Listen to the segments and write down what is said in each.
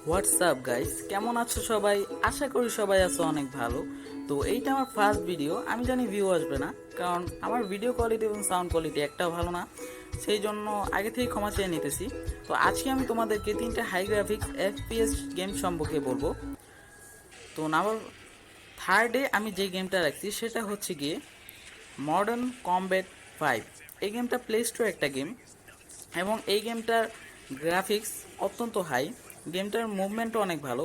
WhatsApp guys, কেমন আছো সবাই? আশা করি সবাই আছো অনেক ভালো। তো এইটা আমার ফার্স্ট ভিডিও, আমি জানি ভিউ আসবে না, কারণ আমার ভিডিও কোয়ালিটি এবং সাউন্ড কোয়ালিটি একটাও ভালো না। সেই জন্য আগে থেকে ক্ষমা চেয়ে নিতেছি। তো আজকে আমি তোমাদেরকে 3টা হাই গ্রাফিক্স এফপিএস গেম সম্পর্কে বলবো। তো নাম্বার থার্ডে আমি যে গেমটা রাখছি সেটা হচ্ছে গিয়ে মডার্ন কমব্যাট 5। এই গেমটা প্লে স্টোর একটা গেম এবং এই গেমটার গ্রাফিক্স অত্যন্ত হাই, গেমটার মুভমেন্টও অনেক ভালো।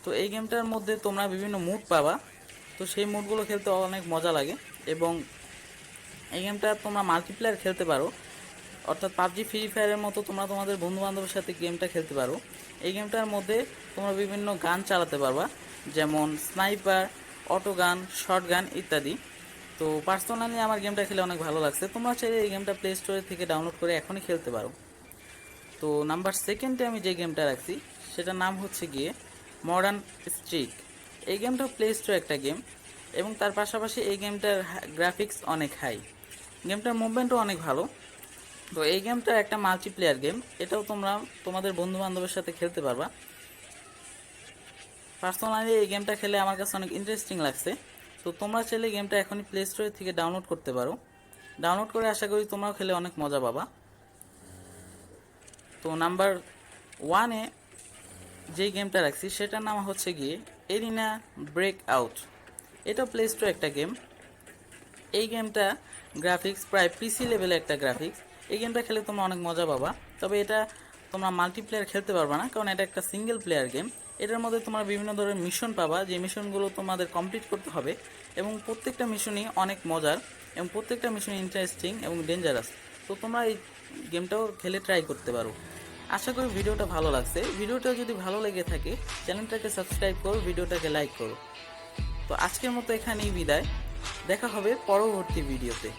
তো এই গেমটার মধ্যে তোমরা বিভিন্ন মুড পাবা, তো সেই মুডগুলো খেলতে অনেক মজা লাগে। এবং এই গেমটা তোমরা মাল্টিপ্লেয়ার খেলতে পারো, অর্থাৎ পাবজি ফ্রি ফায়ারের মতো তোমরা তোমাদের বন্ধু বান্ধবের সাথে গেমটা খেলতে পারো। এই গেমটার মধ্যে তোমরা বিভিন্ন গান চালাতে পারবা, যেমন স্নাইপার, অটো গান, শর্ট গান ইত্যাদি। তো পার্সোনালি আমার গেমটা খেলে অনেক ভালো লাগছে। তোমরা চাইলে এই গেমটা প্লে স্টোরে থেকে ডাউনলোড করে এখনই খেলতে পারো। তো নাম্বার সেকেন্ডে আমি যে গেমটা রাখছি সেটার নাম হচ্ছে গিয়ে মডার্ন স্ট্রিক। এই গেমটা প্লে স্টোর একটা গেম এবং তার পাশাপাশি এই গেমটার গ্রাফিক্স অনেক হাই, গেমটার মুভমেন্টও অনেক ভালো। তো এই গেমটা একটা মাল্টিপ্লেয়ার গেম, এটাও তোমরা তোমাদের বন্ধু বান্ধবের সাথে খেলতে পারবা। পার্সোনালি এই গেমটা খেলে আমার কাছে অনেক ইন্টারেস্টিং লাগছে। তো তোমরা চাইলে গেমটা এখনই প্লে স্টোর থেকে ডাউনলোড করতে পারো। ডাউনলোড করে আশা করি তোমরাও খেলে অনেক মজা পাবা। তো নাম্বার ওয়ানে যেই গেমটা রাখছি সেটার নাম হচ্ছে গিয়ে এরিনা ব্রেক আউট। এটা প্লে স্টোর একটা গেম। এই গেমটা গ্রাফিক্স প্রায় পিসি লেভেলে একটা গ্রাফিক্স। এই গেমটা খেলে তোমরা অনেক মজা পাবা, তবে এটা তোমরা মাল্টিপ্লেয়ার খেলতে পারবা না, কারণ এটা একটা সিঙ্গেল প্লেয়ার গেম। এটার মধ্যে তোমরা বিভিন্ন ধরনের মিশন পাবা, যে মিশনগুলো তোমাদের কমপ্লিট করতে হবে এবং প্রত্যেকটা মিশনই অনেক মজার এবং প্রত্যেকটা মিশন ইন্টারেস্টিং এবং ডেঞ্জারাস। তো তোমরা এই গেমটাও খেলে ট্রাই করতে পারো। আশা করি ভিডিওটা ভালো লাগছে। ভিডিওটা যদি ভালো লেগে থাকে চ্যানেলটাকে সাবস্ক্রাইব করো, ভিডিওটাকে লাইক করো। তো আজকের মতো এখানেই বিদায়, দেখা হবে পরবর্তী ভিডিওতে।